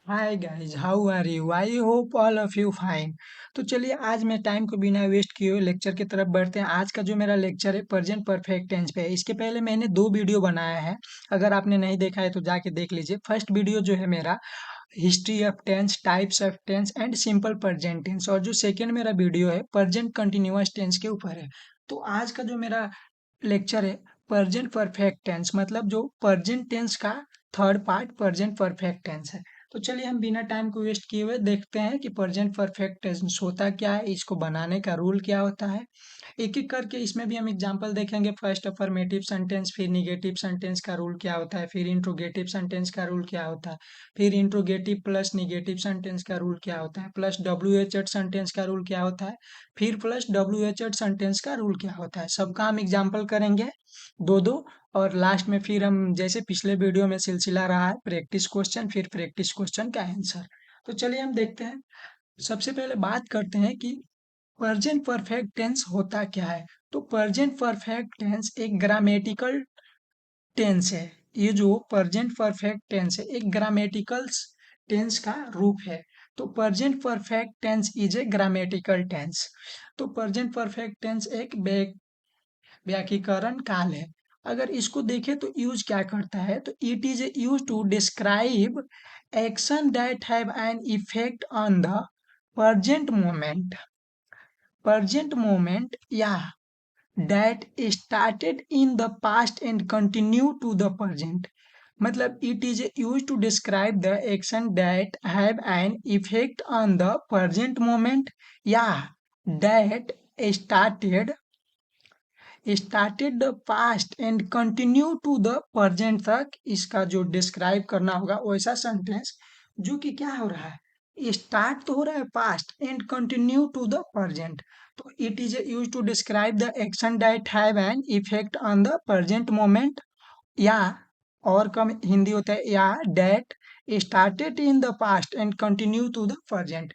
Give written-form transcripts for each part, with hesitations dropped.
Hi guys, how are you? I hope all of you fine. तो चलिए आज मैं टाइम को बिना वेस्ट किए हुए लेक्चर की तरफ बढ़ते हैं। आज का जो मेरा लेक्चर है प्रेजेंट परफेक्ट टेंस पे है। इसके पहले मैंने दो वीडियो बनाया है, अगर आपने नहीं देखा है तो जाके देख लीजिए। फर्स्ट वीडियो जो है मेरा history of tense, types of tense and simple present tense, और जो सेकेंड मेरा वीडियो है प्रेजेंट कंटिन्यूअस टेंस के ऊपर है। तो आज का जो मेरा लेक्चर है प्रेजेंट परफेक्ट टेंस, मतलब जो प्रेजेंट टेंस का third part present perfect tense है। तो चलिए हम बिना टाइम को वेस्ट किए हुए देखते हैं कि प्रेजेंट परफेक्ट टेंस होता क्या है, इसको बनाने का रूल क्या होता है। एक एक करके इसमें भी हम एग्जांपल देखेंगे। फर्स्ट अफर्मेटिव सेंटेंस, फिर निगेटिव सेंटेंस का रूल क्या होता है, फिर इंट्रोगेटिव सेंटेंस का रूल क्या होता है, फिर इंट्रोगेटिव प्लस निगेटिव सेंटेंस का रूल क्या होता है, प्लस WH सेंटेंस का रूल क्या होता है, फिर प्लस WH सेंटेंस का रूल क्या होता है। सबका हम एग्जांपल करेंगे दो दो। और लास्ट में फिर हम जैसे पिछले वीडियो में सिलसिला रहा है, प्रैक्टिस क्वेश्चन, फिर प्रैक्टिस क्वेश्चन का आंसर। तो चलिए हम देखते हैं। सबसे पहले बात करते हैं कि प्रेजेंट परफेक्ट टेंस होता क्या है। तो प्रेजेंट परफेक्ट टेंस एक ग्रामेटिकल टेंस है। ये जो प्रेजेंट परफेक्ट टेंस है एक ग्रामेटिकल टेंस का रूप है। तो present perfect tense is a grammatical tense. तो प्रेजेंट परफेक्ट टेंस एक व्याकीकरण काल है। अगर इसको देखें तो यूज क्या करता है, तो it is use to describe action that have an effect on the present moment. Present moment या that started in the past and continue to the present। मतलब it is used to describe the action that have an effect on the present moment या that started the past and continue to the present तक। इसका जो describe करना होगा वैसा sentence जो कि क्या हो रहा है, स्टार्ट तो हो रहा है past and continue to the present. तो it is use to describe the action that have an effect on the present moment या और कम हिंदी होता है या that started in the past and continue to the present.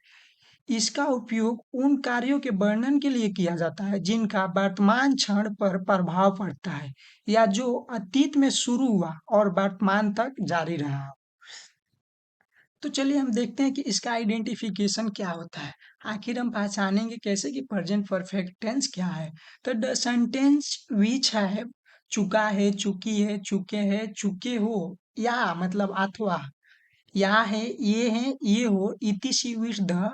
इसका उपयोग उन कार्यों के वर्णन के लिए किया जाता है जिनका वर्तमान क्षण पर प्रभाव पड़ता है या जो अतीत में शुरू हुआ और वर्तमान तक जारी रहा। तो चलिए हम देखते हैं कि इसका आइडेंटिफिकेशन क्या होता है। आखिर हम पहचानेंगे कैसे कि प्रेजेंट परफेक्ट टेंस क्या है। तो द सेंटेंस विच है, चुका है, चुकी है, चुके हैं, चुके हो, या मतलब अथवा, या है, ये हो, इतिशी which the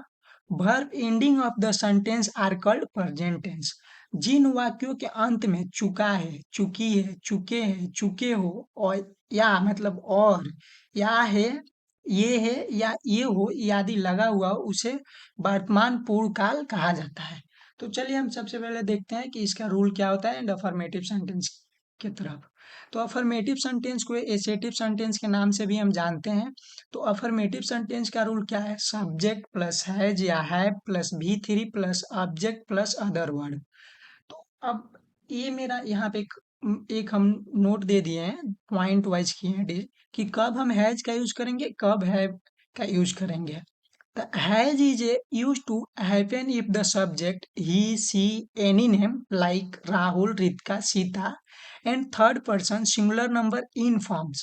verb ending of the sentence are called present tense। जिन वाक्यों के अंत में चुका है, चुकी है, चुके हैं, चुके हो, और या मतलब और, या है या ये हो आदि लगा हुआ हो, उसे वर्तमान पूर्ण काल कहा जाता है। तो चलिए हम सबसे पहले देखते हैं कि इसका रूल क्या होता है एंड अफर्मेटिव सेंटेंस की तरफ। तो अफर्मेटिव सेंटेंस को एसेटिव सेंटेंस के नाम से भी हम जानते हैं। तो अफर्मेटिव सेंटेंस का रूल क्या है, सब्जेक्ट प्लस हैज या have plus V3 plus object plus other word. तो अब ये मेरा यहाँ पे एक हम नोट दे दिए हैं, पॉइंट वाइज किए हैं कि कब हम हैज का यूज करेंगे, कब हैव का यूज करेंगे। The has is a used to happen if the subject he, she, any name like Rahul, Ritika, Sita and third person singular number in forms।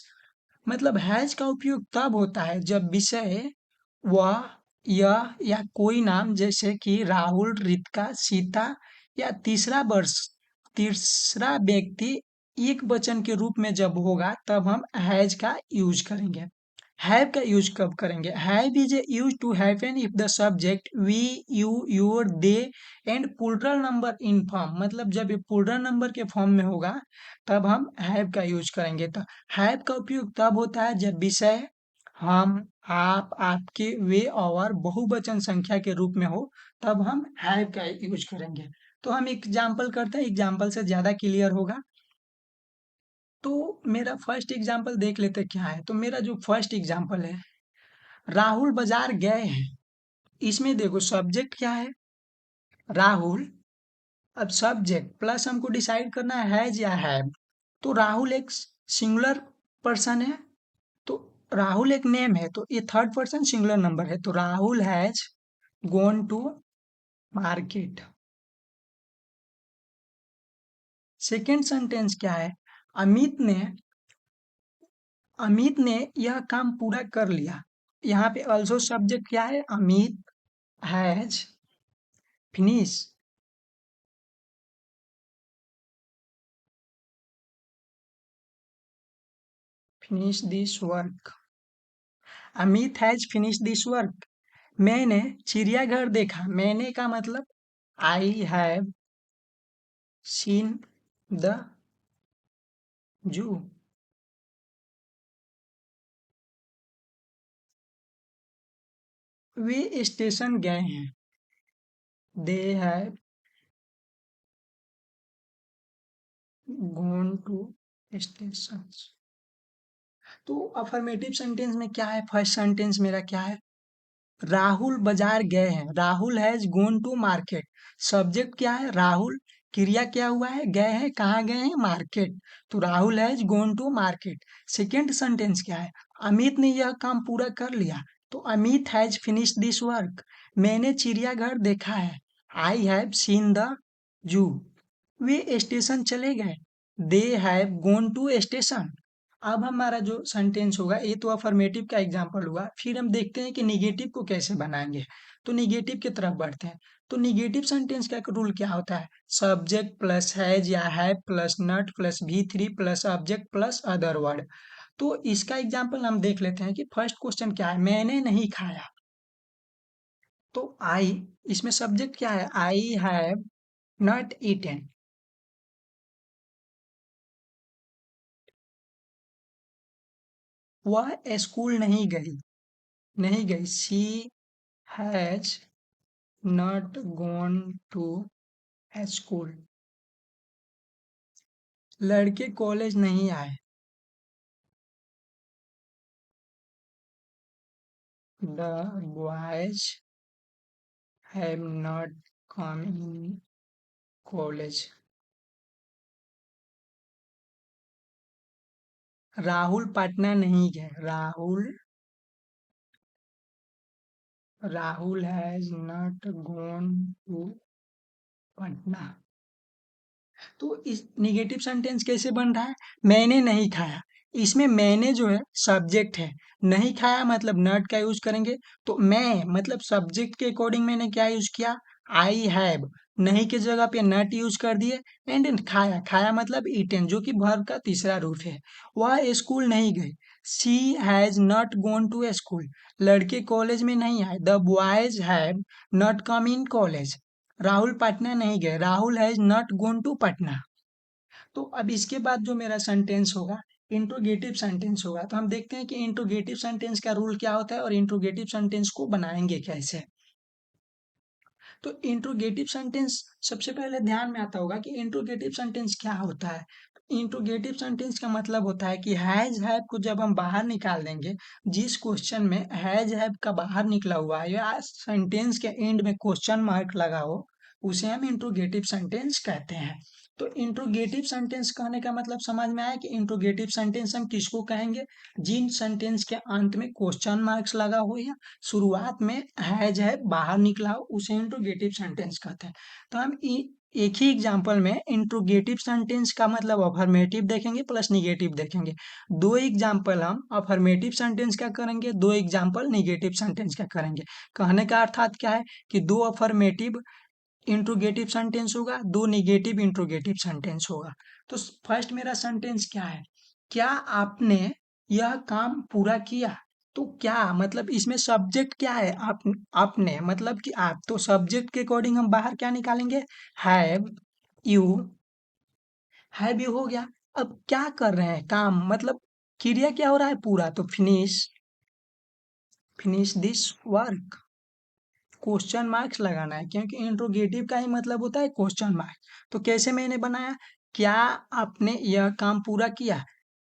मतलब हैज का उपयोग तब होता है जब विषय वह, यह या कोई नाम जैसे कि राहुल, रितिका, सीता या तीसरा व्यक्ति एक वचन के रूप में जब होगा तब हम हैज का यूज करेंगे। हैव का यूज कब करेंगे, have is use to happen if the subject we, you, your, they and plural number in form. मतलब जब ये प्लूरल नंबर के फॉर्म में होगा तब हम हैव का यूज करेंगे। तो हैव का उपयोग तब होता है जब विषय हम, आप, आपके, वे और बहुवचन संख्या के रूप में हो, तब हम हैव का यूज करेंगे। तो हम एग्जाम्पल करते हैं, एग्जाम्पल से ज्यादा क्लियर होगा। तो मेरा फर्स्ट एग्जाम्पल देख लेते क्या है। तो मेरा जो फर्स्ट एग्जाम्पल है, राहुल बाजार गए हैं। इसमें देखो सब्जेक्ट क्या है, राहुल। अब सब्जेक्ट प्लस हमको डिसाइड करना है हैज या हैव। तो राहुल एक सिंगुलर पर्सन है, तो राहुल एक नेम है, तो ये थर्ड पर्सन सिंगुलर नंबर है। तो Rahul has gone to market. Second sentence क्या है, अमित ने अमित ने यह काम पूरा कर लिया। यहाँ पे ऑल्सो सब्जेक्ट क्या है? Amit has finish finish this work. Amit has finish this work. मैंने चिड़ियाघर देखा। मैंने का मतलब I have seen the zoo. Way station गए हैं। They have gone to station. तो अफर्मेटिव सेंटेंस में क्या है? फर्स्ट सेंटेंस मेरा क्या है? राहुल बाजार गए हैं। Rahul has gone to market. Subject क्या है? राहुल। क्रिया क्या हुआ है? गए हैं। कहाँ गए हैं? मार्केट। तो Rahul has gone to market. Second sentence क्या है? अमित ने यह काम पूरा कर लिया। तो Amit has finish this work. मैंने चिड़ियाघर देखा है। I have seen the zoo. Way station चले गए। They have gone to station. अब हमारा जो सेंटेंस होगा, ये तो अफर्मेटिव का एग्जांपल हुआ। फिर हम देखते हैं कि निगेटिव को कैसे बनाएंगे। तो निगेटिव की तरफ बढ़ते हैं। तो निगेटिव सेंटेंस का रूल क्या होता है? सब्जेक्ट प्लस हैज या have plus not plus V3 plus object plus other word. तो इसका एग्जांपल हम देख लेते हैं कि फर्स्ट क्वेश्चन क्या है? मैंने नहीं खाया। तो आई, इसमें सब्जेक्ट क्या है? I have not eaten. वह स्कूल नहीं गई। नहीं गई। She has not gone to school. लड़के कॉलेज नहीं आए। The boys have not come in college. Rahul Patna नहीं गए। Rahul has not gone to Patna. तो इस निगेटिव सेंटेंस कैसे बन रहा है? मैंने नहीं खाया। इसमें मैंने जो है सब्जेक्ट है। नहीं खाया मतलब नॉट का यूज करेंगे। तो मैं मतलब सब्जेक्ट के अकॉर्डिंग मैंने क्या यूज किया? I have. नहीं की जगह पे नॉट यूज कर दिए। एंड खाया, खाया मतलब ईटन, जो कि वर्ब का तीसरा रूप है। वह स्कूल नहीं गए। She has not gone to school. लड़के कॉलेज में नहीं आए। The boys have not come in college. Rahul Patna नहीं गए। Rahul has not gone to Patna. तो अब इसके बाद जो मेरा सेंटेंस होगा, इंट्रोगेटिव सेंटेंस होगा। तो हम देखते हैं कि इंट्रोगेटिव सेंटेंस का रूल क्या होता है और इंट्रोगेटिव सेंटेंस को बनाएंगे कैसे। तो इंट्रोगेटिव सेंटेंस सबसे पहले ध्यान में आता होगा कि इंट्रोगेटिव सेंटेंस क्या होता है। इंट्रोगेटिव सेंटेंस का मतलब होता है कि हैज हैव को जब हम बाहर निकाल देंगे, जिस क्वेश्चन में हैज हैव का बाहर निकला हुआ है या सेंटेंस के एंड में क्वेश्चन मार्क लगा हो, उसे हम इंट्रोगेटिव सेंटेंस कहते हैं। तो इंट्रोगेटिव सेंटेंस कहने का मतलब समझ में आया कि इंट्रोगेटिव सेंटेंस हम किसको कहेंगे? जिन सेंटेंस के अंत में क्वेश्चन मार्क्स लगा हो या शुरुआत में हैज है बाहर निकला हो, उसे इंट्रोगेटिव सेंटेंस कहते हैं। तो हम एक ही एग्जांपल में इंट्रोगेटिव सेंटेंस का मतलब अफर्मेटिव देखेंगे प्लस निगेटिव देखेंगे। दो एग्जांपल हम अफर्मेटिव सेंटेंस का करेंगे, दो एग्जांपल निगेटिव सेंटेंस का करेंगे। कहने का अर्थात क्या है कि दो अफर्मेटिव इंट्रोगेटिव सेंटेंस होगा, दो निगेटिव इंट्रोगेटिव सेंटेंस होगा। तो फर्स्ट मेरा सेंटेंस क्या है? क्या आपने यह काम पूरा किया? तो क्या मतलब इसमें सब्जेक्ट क्या है? आपने मतलब कि आप। तो सब्जेक्ट के अकॉर्डिंग हम बाहर क्या निकालेंगे? Have you. हैव यू हो गया। अब क्या कर रहे हैं? काम मतलब क्रिया क्या हो रहा है? पूरा। तो finish finish this work. Question marks लगाना है क्योंकि इंट्रोगेटिव का ही मतलब होता है क्वेश्चन मार्क। तो कैसे मैंने बनाया? क्या आपने यह काम पूरा किया?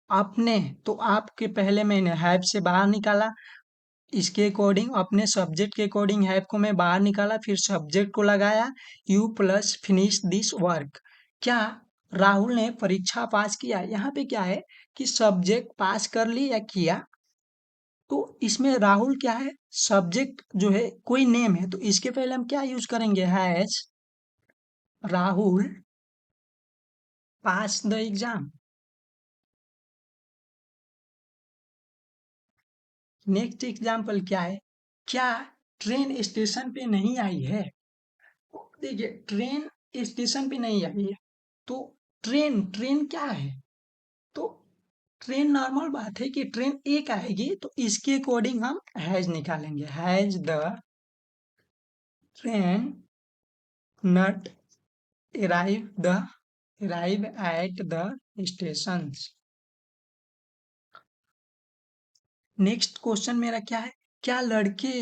आपने, तो आपके पहले मैंने हैव से बाहर निकाला। इसके अकॉर्डिंग अपने सब्जेक्ट के अकॉर्डिंग हैव को मैं बाहर निकाला, फिर सब्जेक्ट को लगाया you plus finish this work. क्या राहुल ने परीक्षा पास किया? यहाँ पे क्या है कि सब्जेक्ट पास कर ली या किया। तो इसमें राहुल क्या है? सब्जेक्ट जो है कोई नेम है, तो इसके पहले हम क्या यूज करेंगे? Has Rahul pass the exam. Next example क्या है, क्या ट्रेन स्टेशन पे नहीं आई है। देखिए ट्रेन स्टेशन पे नहीं आई है, तो ट्रेन ट्रेन क्या है, तो ट्रेन नॉर्मल बात है कि ट्रेन एक आएगी, तो इसके अकॉर्डिंग हम हैज निकालेंगे, has the train not arrive at the stations। Next question मेरा क्या है, क्या लड़के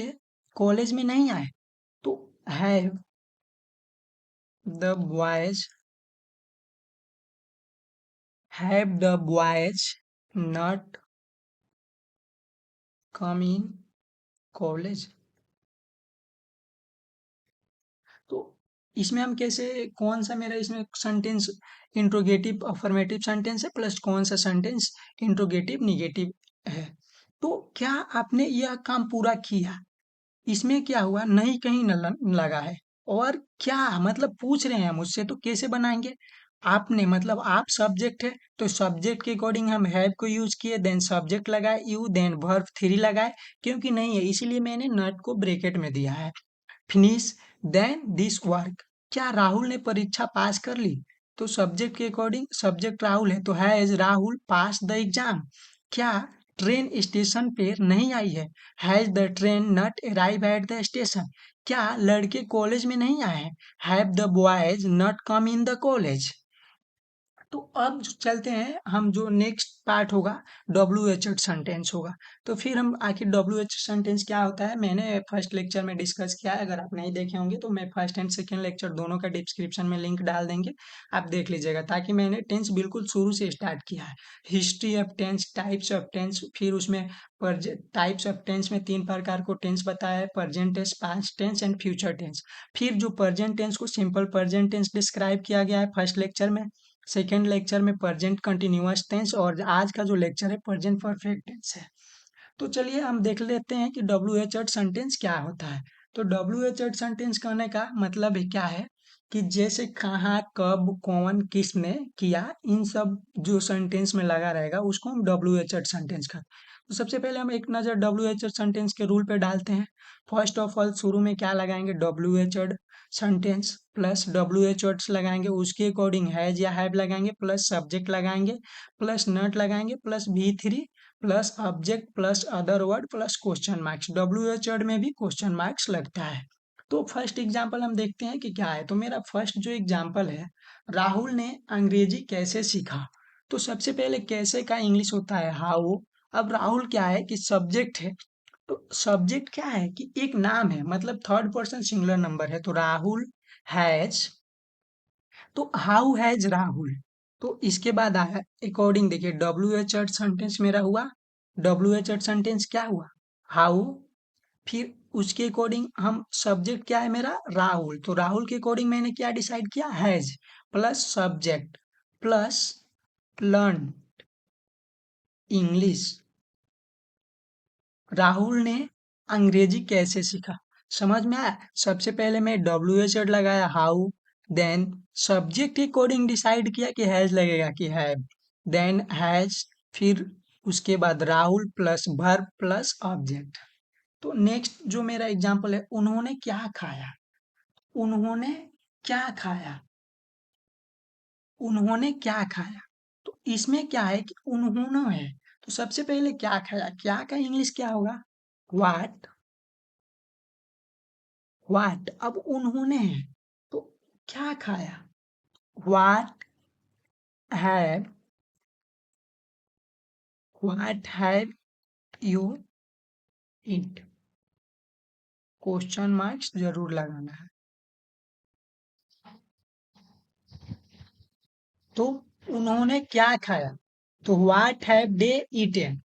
कॉलेज में नहीं आए, तो have the boys not come in college. तो इसमें हम कैसे, कौन सा मेरा इसमें सेंटेंस इंट्रोगेटिव अफर्मेटिव सेंटेंस है, प्लस कौन सा सेंटेंस इंट्रोगेटिव निगेटिव है। तो क्या आपने यह काम पूरा किया, इसमें क्या हुआ, नहीं कहीं न लगा है। और क्या मतलब पूछ रहे हैं मुझसे, तो कैसे बनाएंगे, आपने मतलब आप सब्जेक्ट है, तो सब्जेक्ट के अकॉर्डिंग हम हैव को यूज किए, देन सब्जेक्ट लगाए यू, देन वर्ब थ्री लगाए, क्योंकि नहीं है इसीलिए मैंने नॉट को ब्रैकेट में दिया है। फिनिश देन दिस वर्क, क्या राहुल ने परीक्षा पास कर ली, तो सब्जेक्ट के अकॉर्डिंग सब्जेक्ट राहुल है, तो has Rahul pass the exam. क्या ट्रेन स्टेशन पे नहीं आई है, has the train not arrive at the station. क्या लड़के कॉलेज में नहीं आए हैं, have the boys not come in the college. तो अब जो चलते हैं हम, जो नेक्स्ट पार्ट होगा डब्ल्यू एच सेंटेंस होगा। तो फिर हम आखिर डब्ल्यू एच सेंटेंस क्या होता है, मैंने फर्स्ट लेक्चर में डिस्कस किया है, अगर आप नहीं देखे होंगे तो मैं फर्स्ट एंड सेकेंड लेक्चर दोनों का डिस्क्रिप्शन में लिंक डाल देंगे, आप देख लीजिएगा, ताकि मैंने टेंस बिल्कुल शुरू से स्टार्ट किया है, history of tense, types of tense, फिर उसमें टाइप्स ऑफ टेंस में तीन प्रकार को टेंस बताया है, present tense, past tense and future tense. फिर जो प्रेजेंट टेंस को सिंपल प्रेजेंट टेंस डिस्क्राइब किया गया है फर्स्ट लेक्चर में, सेकेंड लेक्चर में प्रेजेंट कंटिन्यूअस टेंस, और आज का जो लेक्चर है प्रेजेंट परफेक्ट टेंस है। तो चलिए हम देख लेते हैं कि डब्ल्यू एच एड सेंटेंस क्या होता है। तो डब्ल्यू एच एड सेंटेंस कहने का मतलब है क्या है, कि जैसे कहाँ, कब, कौन, किसने किया, इन सब जो सेंटेंस में लगा रहेगा उसको हम डब्ल्यू एच एड सेंटेंस कहते हैं। तो सबसे पहले हम एक नज़र डब्ल्यू एच एड सेंटेंस के रूल पे डालते हैं। फर्स्ट ऑफ ऑल शुरू में क्या लगाएंगे, W H ed sentence plus W H words लगाएंगे, उसके अकॉर्डिंग हैज या हैव लगाएंगे, प्लस सब्जेक्ट लगाएंगे, प्लस नॉट लगाएंगे, plus V three, plus object, plus other word, plus question marks. W H word में भी क्वेश्चन मार्क्स लगता है। तो फर्स्ट एग्जाम्पल हम देखते हैं कि क्या है। तो मेरा फर्स्ट जो एग्जाम्पल है, राहुल ने अंग्रेजी कैसे सीखा। तो सबसे पहले कैसे का इंग्लिश होता है हाउ। अब राहुल क्या है कि सब्जेक्ट है, तो सब्जेक्ट क्या है कि एक नाम है, मतलब थर्ड पर्सन सिंगुलर नंबर है, तो राहुल हैज, तो हाउ हैज राहुल। तो इसके बाद आया अकॉर्डिंग, देखिए डब्ल्यू एच सेंटेंस मेरा हुआ, डब्ल्यू एच सेंटेंस क्या हुआ, हाउ। फिर उसके अकॉर्डिंग हम सब्जेक्ट क्या है मेरा राहुल, तो राहुल के अकॉर्डिंग मैंने क्या डिसाइड किया, has, plus subject, plus learn English. Rahul ने अंग्रेजी कैसे सीखा, समझ में आया। सबसे पहले मैं डब्ल्यू एच लगाया हाउ, देन सब्जेक्ट के अकॉर्डिंग डिसाइड किया कि हैज लगेगा कि हैव, देन हैज, फिर उसके बाद Rahul plus verb plus object. तो नेक्स्ट जो मेरा एग्जांपल है, उन्होंने क्या खाया, उन्होंने क्या खाया, उन्होंने क्या खाया। तो इसमें क्या है कि उन्होंने है, तो सबसे पहले क्या खाया, क्या का इंग्लिश क्या होगा, व्हाट, व्हाट। अब उन्होंने है, तो क्या खाया, what have, what have you eat, question marks जरूर लगाना है। तो उन्होंने क्या खाया, तो व्हाट हैव दे ईटेन,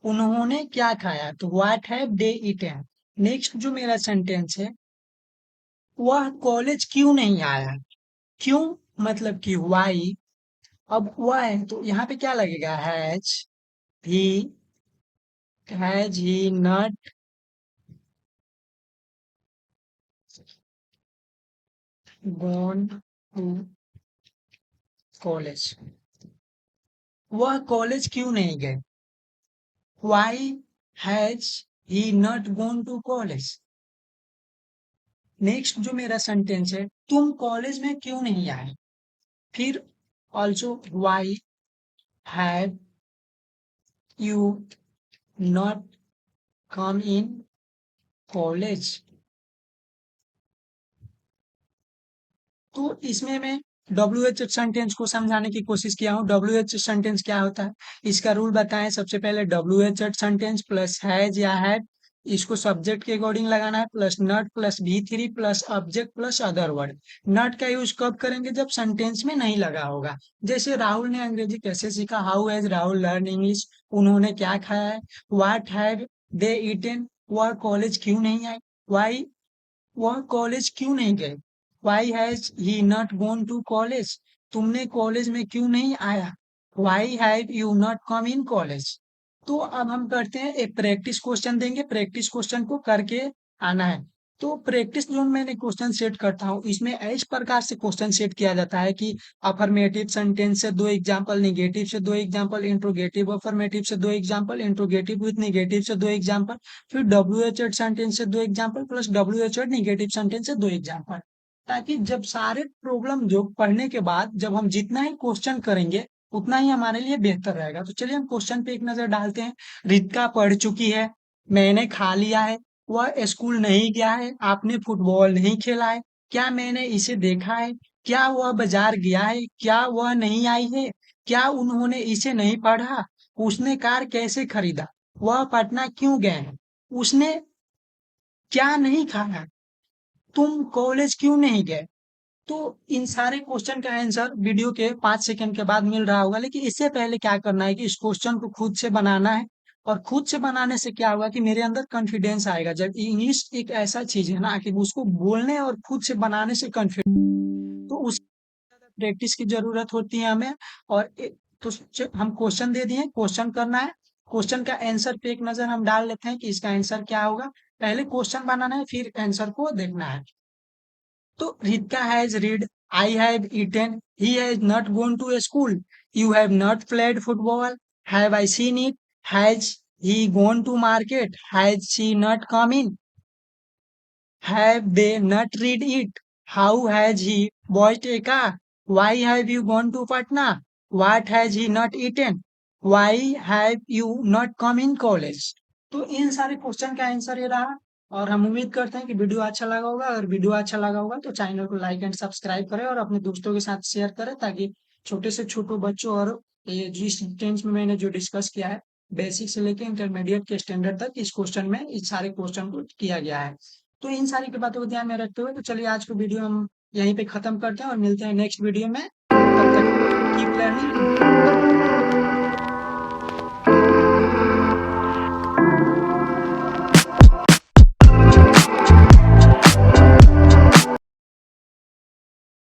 उन्होंने क्या खाया, तो what have they eaten. Next जो मेरा सेंटेंस है, वह कॉलेज क्यों नहीं आया, क्यों मतलब कि वाई। अब वह है तो यहाँ पे क्या लगेगा, he has he not gone to college, वह कॉलेज क्यों नहीं गए, why has he not gone to college. Next जो मेरा सेंटेंस है, तुम कॉलेज में क्यों नहीं आए। फिर also why have you not come in college. तो इसमें मैं WH सेंटेंस को समझाने की कोशिश किया हूँ। WH सेंटेंस क्या होता है, इसका रूल बताएं। सबसे पहले WH सेंटेंस प्लस हैज या हैड, इसको सब्जेक्ट के अकॉर्डिंग लगाना है, plus not plus V3 plus object plus other word. Not का यूज कब करेंगे, जब सेंटेंस में नहीं लगा होगा। जैसे राहुल ने अंग्रेजी कैसे सीखा, how has Rahul learn English, उन्होंने क्या खाया है। व्हाट हैव दे ईटन, वह कॉलेज क्यों नहीं आए। वाई, वह कॉलेज क्यों नहीं गए। Why has he not gone to college, तुमने कॉलेज में क्यों नहीं आया। Why have you not come in college. तो अब हम करते हैं, एक प्रैक्टिस क्वेश्चन देंगे, प्रैक्टिस क्वेश्चन को करके आना है। तो प्रैक्टिस जो मैंने क्वेश्चन सेट करता हूँ, इसमें इस प्रकार से क्वेश्चन सेट किया जाता है कि अफर्मेटिव सेंटेंस से दो एग्जांपल, निगेटिव से दो एग्जांपल, इंट्रोगेटिव अफर्मेटिव से दो एग्जांपल, इंट्रोगेटिव विद निगेटिव से दो एग्जांपल, फिर WH सेंटेंस से दो example plus WH negative sentence से दो एग्जांपल। ताकि जब सारे प्रॉब्लम जो पढ़ने के बाद जब हम जितना ही क्वेश्चन करेंगे उतना ही हमारे लिए बेहतर रहेगा। तो चलिए हम क्वेश्चन पे एक नजर डालते हैं। रितिका पढ़ चुकी है, मैंने खा लिया है, वह स्कूल नहीं गया है, आपने फुटबॉल नहीं खेला है, क्या मैंने इसे देखा है, क्या वह बाजार गया है, क्या वह नहीं आई है, क्या उन्होंने इसे नहीं पढ़ा, उसने कार कैसे खरीदा, वह पटना क्यों गए हैं, उसने क्या नहीं खाया, तुम कॉलेज क्यों नहीं गए। तो इन सारे क्वेश्चन का आंसर वीडियो के 5 सेकंड के बाद मिल रहा होगा, लेकिन इससे पहले क्या करना है कि इस क्वेश्चन को खुद से बनाना है। और खुद से बनाने से क्या होगा कि मेरे अंदर कॉन्फिडेंस आएगा। जब इंग्लिश एक ऐसा चीज है ना कि उसको बोलने और खुद से बनाने से कॉन्फिडेंस, तो उस प्रैक्टिस की जरूरत होती है हमें। और तो हम क्वेश्चन दे दिए, क्वेश्चन करना है। क्वेश्चन का आंसर पे एक नजर हम डाल लेते हैं कि इसका आंसर क्या होगा। पहले क्वेश्चन बनाना है, फिर आंसर को देखना है। तो Ritika has read, I have eaten, he has not gone to a school, you have not played football, have I seen it, has he gone to market, has she not come in, have they not read it, how has he bought a car, why have you gone to Patna, what has he not eaten, why have you not come in college। तो इन सारे question का answer ये रहा। और हम उम्मीद करते हैं कि वीडियो अच्छा लगा होगा। अगर वीडियो अच्छा लगा होगा तो चैनल को लाइक एंड सब्सक्राइब करें और अपने दोस्तों के साथ शेयर करें, ताकि छोटे से छोटे बच्चों और ये जिस टेंस में मैंने जो डिस्कस किया है, बेसिक से लेकर इंटरमीडिएट के स्टैंडर्ड तक, इस क्वेश्चन में इस सारे क्वेश्चन को किया गया है। तो इन सारी की बातों को ध्यान में रखते हुए तो चलिए आज का वीडियो हम यहीं पे खत्म करते हैं और मिलते हैं नेक्स्ट वीडियो में। तब तक कीप लर्निंग।